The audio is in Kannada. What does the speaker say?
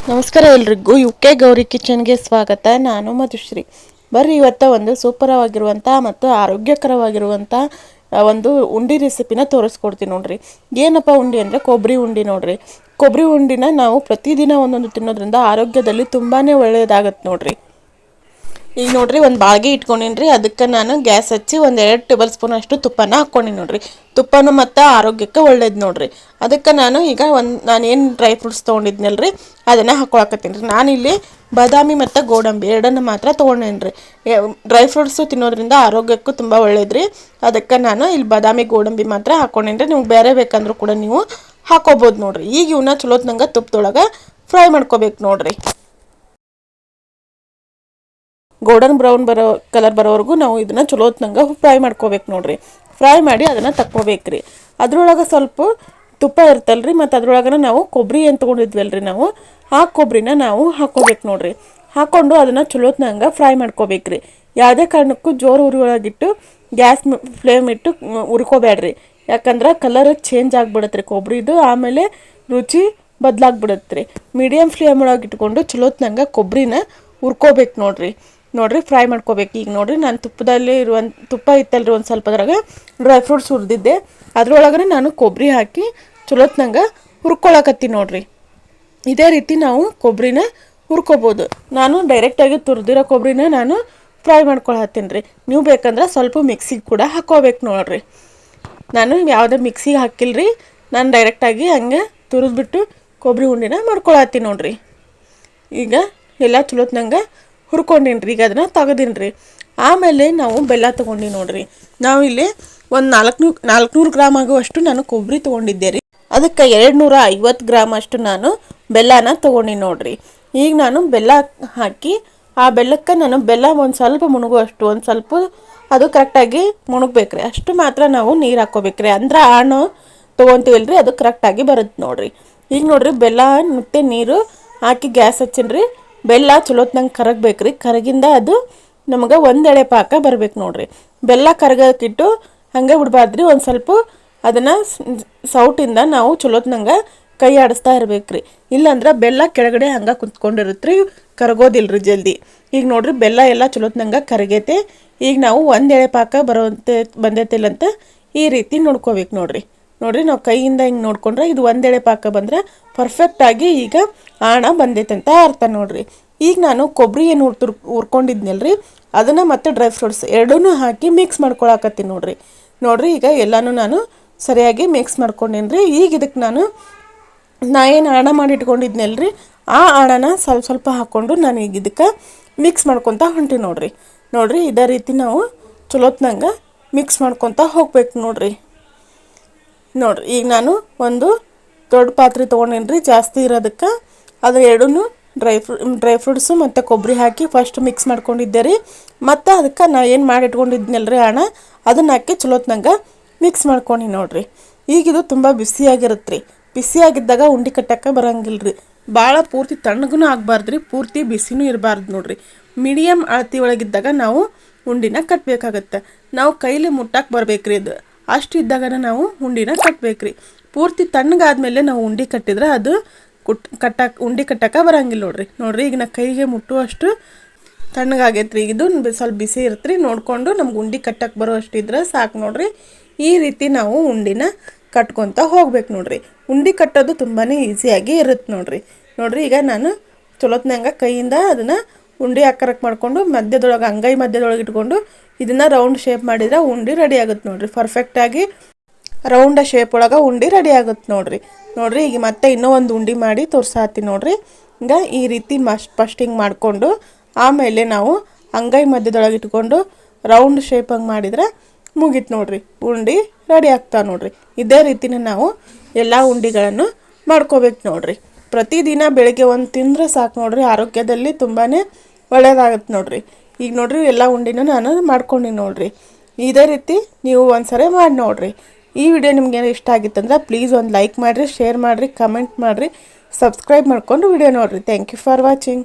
ನಮಸ್ಕಾರ ಎಲ್ರಿಗೂ ಯುಕೆ ಗೌರಿ ಕಿಚನ್ಗೆ ಸ್ವಾಗತ. ನಾನು ಮಧುಶ್ರೀ. ಬರ್ರಿ ಇವತ್ತು ಒಂದು ಸೂಪರವಾಗಿರುವಂಥ ಮತ್ತು ಆರೋಗ್ಯಕರವಾಗಿರುವಂಥ ಒಂದು ಉಂಡಿ ರೆಸಿಪಿನ ತೋರಿಸ್ಕೊಡ್ತೀನಿ ನೋಡ್ರಿ. ಏನಪ್ಪ ಉಂಡಿ ಅಂದರೆ ಕೊಬ್ಬರಿ ಉಂಡಿ ನೋಡ್ರಿ. ಕೊಬ್ಬರಿ ಉಂಡಿನ ನಾವು ಪ್ರತಿದಿನ ಒಂದೊಂದು ತಿನ್ನೋದ್ರಿಂದ ಆರೋಗ್ಯದಲ್ಲಿ ತುಂಬಾ ಒಳ್ಳೆಯದಾಗತ್ತೆ ನೋಡ್ರಿ. ಈಗ ನೋಡ್ರಿ ಒಂದು ಬಾಳ್ಗೆ ಇಟ್ಕೊಂಡಿನ್ರಿ. ಅದಕ್ಕೆ ನಾನು ಗ್ಯಾಸ್ ಹಚ್ಚಿ ಒಂದು 2 ಟೇಬಲ್ ಸ್ಪೂನ್ ಅಷ್ಟು ತುಪ್ಪನ ಹಾಕ್ಕೊಂಡಿನಿ ನೋಡ್ರಿ. ತುಪ್ಪನೂ ಮತ್ತು ಆರೋಗ್ಯಕ್ಕೆ ಒಳ್ಳೇದು ನೋಡ್ರಿ. ಅದಕ್ಕೆ ನಾನು ಈಗ ನಾನೇನು ಡ್ರೈ ಫ್ರೂಟ್ಸ್ ತೊಗೊಂಡಿದ್ನಲ್ರಿ ಅದನ್ನು ಹಾಕ್ಕೊಳಕತ್ತೀನಿ ರೀ. ನಾನಿಲ್ಲಿ ಬಾದಾಮಿ ಮತ್ತು ಗೋಡಂಬಿ ಎರಡನ್ನು ಮಾತ್ರ ತೊಗೊಂಡೇನಿ ರೀ. ಡ್ರೈ ಫ್ರೂಟ್ಸು ತಿನ್ನೋದ್ರಿಂದ ಆರೋಗ್ಯಕ್ಕೂ ತುಂಬ ಒಳ್ಳೇದು ರೀ. ಅದಕ್ಕೆ ನಾನು ಇಲ್ಲಿ ಬಾದಾಮಿ ಗೋಡಂಬಿ ಮಾತ್ರ ಹಾಕ್ಕೊಂಡೇನಿ ರೀ. ನಿಮ್ಗೆ ಬೇರೆ ಬೇಕಂದ್ರೂ ಕೂಡ ನೀವು ಹಾಕೋಬೋದು ನೋಡ್ರಿ. ಈಗ ಇವನ್ನ ಚಲೋತ್ನಂಗೆ ತುಪ್ಪದೊಳಗೆ ಫ್ರೈ ಮಾಡ್ಕೋಬೇಕು ನೋಡ್ರಿ. ಗೋಲ್ಡನ್ ಬ್ರೌನ್ ಕಲರ್ ಬರೋವರೆಗೂ ನಾವು ಇದನ್ನು ಚಲೋತ್ನಂಗೆ ಫ್ರೈ ಮಾಡ್ಕೋಬೇಕು ನೋಡ್ರಿ. ಫ್ರೈ ಮಾಡಿ ಅದನ್ನು ತಕ್ಕೋಬೇಕು ರೀ. ಅದ್ರೊಳಗೆ ಸ್ವಲ್ಪ ತುಪ್ಪ ಇರ್ತಲ್ರಿ, ಮತ್ತು ಅದ್ರೊಳಗೆ ನಾವು ಕೊಬ್ಬರಿ ಏನು ತೊಗೊಂಡಿದ್ವಲ್ರಿ ನಾವು ಆ ಕೊಬ್ಬರಿನ ನಾವು ಹಾಕ್ಕೋಬೇಕು ನೋಡ್ರಿ. ಹಾಕ್ಕೊಂಡು ಅದನ್ನು ಚಲೋತ್ನಂಗೆ ಫ್ರೈ ಮಾಡ್ಕೋಬೇಕು ರೀ. ಯಾವುದೇ ಕಾರಣಕ್ಕೂ ಜೋರು ಉರಿ ಒಳಗಿಟ್ಟು ಗ್ಯಾಸ್ ಫ್ಲೇಮ್ ಇಟ್ಟು ಉರ್ಕೋಬೇಡ್ರಿ. ಯಾಕಂದ್ರೆ ಕಲರ್ ಚೇಂಜ್ ಆಗಿಬಿಡತ್ತೆ ರೀ ಕೊಬ್ಬರಿದು, ಆಮೇಲೆ ರುಚಿ ಬದಲಾಗ್ಬಿಡತ್ತೆ ರೀ. ಮೀಡಿಯಮ್ ಫ್ಲೇಮ್ ಒಳಗೆ ಇಟ್ಕೊಂಡು ಚಲೋತ್ನಂಗೆ ಕೊಬ್ಬರಿನ ಹುರ್ಕೋಬೇಕು ನೋಡ್ರಿ. ಫ್ರೈ ಮಾಡ್ಕೋಬೇಕು. ಈಗ ನೋಡ್ರಿ ನಾನು ತುಪ್ಪದಲ್ಲಿ ತುಪ್ಪ ಇತ್ತಲ್ರಿ ಒಂದು ಸ್ವಲ್ಪ ಅದ್ರಾಗ ಡ್ರೈ ಫ್ರೂಟ್ಸ್ ಹುರಿದಿದ್ದೆ. ಅದ್ರೊಳಗಡೆ ನಾನು ಕೊಬ್ಬರಿ ಹಾಕಿ ಚಲೋತ್ನಂಗೆ ಹುರ್ಕೊಳಕತ್ತೀನಿ ನೋಡ್ರಿ. ಇದೇ ರೀತಿ ನಾವು ಕೊಬ್ಬರಿನ ಹುರ್ಕೋಬೋದು. ನಾನು ಡೈರೆಕ್ಟಾಗಿ ತುರಿದಿರೋ ಕೊಬ್ಬರಿನ ನಾನು ಫ್ರೈ ಮಾಡ್ಕೊಳತ್ತೀನಿ ರೀ. ನೀವು ಬೇಕಂದ್ರೆ ಸ್ವಲ್ಪ ಮಿಕ್ಸಿಗೆ ಕೂಡ ಹಾಕೋಬೇಕು ನೋಡ್ರಿ. ನಾನು ಯಾವುದೇ ಮಿಕ್ಸಿಗೆ ಹಾಕಿಲ್ರಿ, ನಾನು ಡೈರೆಕ್ಟಾಗಿ ಹಂಗೆ ತುರಿದ್ಬಿಟ್ಟು ಕೊಬ್ಬರಿ ಉಂಡಿನ ಮಾಡ್ಕೊಳತ್ತೀನಿ ನೋಡ್ರಿ. ಈಗ ಎಲ್ಲ ಚಲೋತ್ನಂಗೆ ಹುರ್ಕೊಂಡಿನ್ರಿ. ಈಗ ಅದನ್ನು ತೆಗೆದೀನಿ ರೀ. ಆಮೇಲೆ ನಾವು ಬೆಲ್ಲ ತೊಗೊಂಡು ನೋಡ್ರಿ. ನಾವು ಇಲ್ಲಿ ಒಂದು 400 ಗ್ರಾಮ್ ಆಗುವಷ್ಟು ನಾನು ಕೊಬ್ಬರಿ ತೊಗೊಂಡಿದ್ದೆ ರೀ. ಅದಕ್ಕೆ 250 ಗ್ರಾಮ್ ಅಷ್ಟು ನಾನು ಬೆಲ್ಲನ ತೊಗೊಂಡು ನೋಡ್ರಿ. ಈಗ ನಾನು ಬೆಲ್ಲ ಹಾಕಿ ಆ ಬೆಲ್ಲಕ್ಕೆ ನಾನು ಬೆಲ್ಲ ಒಂದು ಸ್ವಲ್ಪ ಮುಣಗುವಷ್ಟು, ಒಂದು ಸ್ವಲ್ಪ ಅದು ಕರೆಕ್ಟಾಗಿ ಮುಣಗ್ಬೇಕ್ರಿ. ಅಷ್ಟು ಮಾತ್ರ ನಾವು ನೀರು ಹಾಕ್ಕೋಬೇಕ್ರಿ. ಅಂದ್ರೆ ಹಣ್ಣು ತೊಗೊತೀವಲ್ರಿ ಅದು ಕರೆಕ್ಟಾಗಿ ಬರುತ್ತೆ ನೋಡ್ರಿ. ಈಗ ನೋಡ್ರಿ ಬೆಲ್ಲ ಮತ್ತು ನೀರು ಹಾಕಿ ಗ್ಯಾಸ್ ಹಚ್ಚಿನ್ರಿ. ಬೆಲ್ಲ ಚಲೋತ್ನಂಗೆ ಕರಗಬೇಕ್ರಿ. ಕರಗಿಂದ ಅದು ನಮಗೆ ಒಂದು ಎಳೆ ಪಾಕ ಬರ್ಬೇಕು ನೋಡ್ರಿ. ಬೆಲ್ಲ ಕರಗಕ್ಕಿಟ್ಟು ಹಂಗೆ ಬಿಡ್ಬಾರ್ದ್ರಿ. ಒಂದು ಸ್ವಲ್ಪ ಅದನ್ನು ಸೌಟಿಂದ ನಾವು ಚಲೋತ್ನಂಗೆ ಕೈ ಆಡಿಸ್ತಾ ಇರ್ಬೇಕ್ರಿ. ಇಲ್ಲಾಂದ್ರೆ ಬೆಲ್ಲ ಕೆಳಗಡೆ ಹಂಗೆ ಕುತ್ಕೊಂಡಿರುತ್ತೆ ರೀ, ಕರಗೋದಿಲ್ರಿ ಜಲ್ದಿ. ಈಗ ನೋಡ್ರಿ ಬೆಲ್ಲ ಎಲ್ಲ ಚಲೋತ್ನಂಗೆ ಕರಗೈತೆ. ಈಗ ನಾವು ಒಂದು ಎಳೆ ಪಾಕ ಬರೋಂತೆ ಬಂದೈತಿಲ್ಲ ಅಂತ ಈ ರೀತಿ ನೋಡ್ಕೋಬೇಕು ನೋಡ್ರಿ. ನಾವು ಕೈಯಿಂದ ಹಿಂಗೆ ನೋಡ್ಕೊಂಡ್ರೆ ಇದು ಒಂದೆಳೆ ಪಾಕ ಬಂದ್ರೆ ಪರ್ಫೆಕ್ಟಾಗಿ ಈಗ ಆಣ ಬಂದೈತೆ ಅಂತ ಅರ್ಥ ನೋಡ್ರಿ. ಈಗ ನಾನು ಕೊಬ್ಬರಿ ಏನು ಹುರ್ಕೊಂಡಿದ್ನಲ್ರಿ ಅದನ್ನು ಮತ್ತು ಡ್ರೈ ಫ್ರೂಟ್ಸ್ ಎರಡೂ ಹಾಕಿ ಮಿಕ್ಸ್ ಮಾಡ್ಕೊಳಕತ್ತೀನಿ ನೋಡ್ರಿ. ಈಗ ಎಲ್ಲನೂ ನಾನು ಸರಿಯಾಗಿ ಮಿಕ್ಸ್ ಮಾಡ್ಕೊಂಡೇನ್ರಿ. ಈಗ ಇದಕ್ಕೆ ನಾನು ಏನು ಆಣ ಮಾಡಿ ಇಟ್ಕೊಂಡಿದ್ನಲ್ರಿ ಆ ಆಣನ ಸ್ವಲ್ಪ ಹಾಕ್ಕೊಂಡು ನಾನು ಈಗ ಇದಕ್ಕೆ ಮಿಕ್ಸ್ ಮಾಡ್ಕೊತ ಹೊಂಟಿ ನೋಡ್ರಿ. ಇದೇ ರೀತಿ ನಾವು ಚಲೋತ್ನಂಗೆ ಮಿಕ್ಸ್ ಮಾಡ್ಕೊತ ಹೋಗ್ಬೇಕು ನೋಡ್ರಿ. ಈಗ ನಾನು ಒಂದು ದೊಡ್ಡ ಪಾತ್ರೆ ತೊಗೊಂಡೇನ್ರಿ ಜಾಸ್ತಿ ಇರೋದಕ್ಕೆ. ಅದು ಎರಡೂ ಡ್ರೈ ಫ್ರೂಟ್ಸು ಮತ್ತು ಕೊಬ್ಬರಿ ಹಾಕಿ ಫಸ್ಟ್ ಮಿಕ್ಸ್ ಮಾಡ್ಕೊಂಡಿದ್ದೆ ರೀ. ಮತ್ತು ಅದಕ್ಕೆ ನಾ ಏನು ಮಾಡಿ ಇಟ್ಕೊಂಡಿದ್ನಲ್ರಿ ಹಣ ಅದನ್ನು ಹಾಕಿ ಚಲೋತ್ನಂಗೆ ಮಿಕ್ಸ್ ಮಾಡ್ಕೊಂಡು ನೋಡ್ರಿ. ಈಗ ಇದು ತುಂಬ ಬಿಸಿಯಾಗಿರುತ್ತೆ ರೀ. ಬಿಸಿಯಾಗಿದ್ದಾಗ ಉಂಡೆ ಕಟ್ಟಕ್ಕೆ ಬರೋಂಗಿಲ್ಲ ರೀ. ಭಾಳ ಪೂರ್ತಿ ತಣ್ಣಗೂ ಆಗಬಾರ್ದು ರೀ, ಪೂರ್ತಿ ಬಿಸಿನೂ ಇರಬಾರ್ದು ನೋಡ್ರಿ. ಮೀಡಿಯಮ್ ಅಳತಿ ಒಳಗಿದ್ದಾಗ ನಾವು ಉಂಡಿನ ಕಟ್ಟಬೇಕಾಗತ್ತೆ. ನಾವು ಕೈಲಿ ಮುಟ್ಟಕ್ಕೆ ಬರ್ಬೇಕ್ರಿ. ಇದು ಅಷ್ಟು ಇದ್ದಾಗ ನಾವು ಉಂಡಿನ ಕಟ್ಟಬೇಕ್ರಿ. ಪೂರ್ತಿ ತಣ್ಣಗಾದ್ಮೇಲೆ ನಾವು ಉಂಡೆ ಕಟ್ಟಿದ್ರೆ ಅದು ಉಂಡೆ ಕಟ್ಟಕ್ಕೆ ಬರೋಂಗಿಲ್ಲ ನೋಡ್ರಿ. ಈಗ ನಾ ಕೈಗೆ ಮುಟ್ಟುವಷ್ಟು ತಣ್ಣಗಾಗೈತ್ರಿ. ಇದು ಸ್ವಲ್ಪ ಬಿಸಿ ಇರುತ್ತೆ ರೀ. ನೋಡಿಕೊಂಡು ನಮ್ಗೆ ಉಂಡೆ ಕಟ್ಟಕ್ಕೆ ಬರೋ ಅಷ್ಟು ಇದ್ರೆ ಸಾಕು ನೋಡ್ರಿ. ಈ ರೀತಿ ನಾವು ಉಂಡಿನ ಕಟ್ಕೊತ ಹೋಗ್ಬೇಕು ನೋಡ್ರಿ. ಉಂಡೆ ಕಟ್ಟೋದು ತುಂಬಾ ಈಸಿಯಾಗಿ ಇರುತ್ತೆ ನೋಡ್ರಿ. ಈಗ ನಾನು ಚಲೋತ್ನಂಗೆ ಕೈಯಿಂದ ಅದನ್ನು ಉಂಡೆ ಆಕಾರಕ್ಕೆ ಮಾಡಿಕೊಂಡು ಮಧ್ಯದೊಳಗೆ ಅಂಗೈ ಮಧ್ಯದೊಳಗೆ ಇಟ್ಕೊಂಡು ಇದನ್ನು ರೌಂಡ್ ಶೇಪ್ ಮಾಡಿದ್ರೆ ಉಂಡೆ ರೆಡಿ ಆಗುತ್ತೆ ನೋಡ್ರಿ. ಪರ್ಫೆಕ್ಟಾಗಿ ರೌಂಡ ಶೇಪ್ ಒಳಗೆ ಉಂಡೆ ರೆಡಿ ಆಗುತ್ತೆ ನೋಡ್ರಿ. ಈಗ ಮತ್ತೆ ಇನ್ನೂ ಒಂದು ಉಂಡೆ ಮಾಡಿ ತೋರ್ಸಾತೀನಿ ನೋಡ್ರಿ. ಈಗ ಈ ರೀತಿ ಫಸ್ಟ್ ಹಿಂಗೆ ಮಾಡಿಕೊಂಡು ಆಮೇಲೆ ನಾವು ಅಂಗೈ ಮಧ್ಯದೊಳಗೆ ಇಟ್ಕೊಂಡು ರೌಂಡ್ ಶೇಪ್ ಹಂಗೆ ಮಾಡಿದ್ರೆ ಮುಗೀತು ನೋಡ್ರಿ. ಉಂಡೆ ರೆಡಿ ಆಗ್ತಾವೆ ನೋಡ್ರಿ. ಇದೇ ರೀತಿನ ನಾವು ಎಲ್ಲ ಉಂಡೆಗಳನ್ನು ಮಾಡ್ಕೋಬೇಕು ನೋಡ್ರಿ. ಪ್ರತಿದಿನ ಬೆಳಗ್ಗೆ ಒಂದು ತಿಂದರೆ ಸಾಕು ನೋಡ್ರಿ. ಆರೋಗ್ಯದಲ್ಲಿ ತುಂಬಾ ಒಳ್ಳೆಯದಾಗತ್ತೆ ನೋಡ್ರಿ. ಈಗ ನೋಡ್ರಿ ಎಲ್ಲ ಉಂಡೆನೂ ನಾನು ಮಾಡ್ಕೊಂಡಿನಿ ನೋಡ್ರಿ. ಇದೇ ರೀತಿ ನೀವು ಒಂದ್ಸರಿ ಮಾಡಿ ನೋಡ್ರಿ. ಈ ವಿಡಿಯೋ ನಿಮ್ಗೆ ಇಷ್ಟ ಆಗಿತ್ತಂದ್ರೆ ಪ್ಲೀಸ್ ಒಂದು ಲೈಕ್ ಮಾಡಿರಿ, ಶೇರ್ ಮಾಡಿರಿ, ಕಮೆಂಟ್ ಮಾಡಿರಿ, ಸಬ್ಸ್ಕ್ರೈಬ್ ಮಾಡ್ಕೊಂಡು ವಿಡಿಯೋ ನೋಡಿರಿ. Thank you for watching.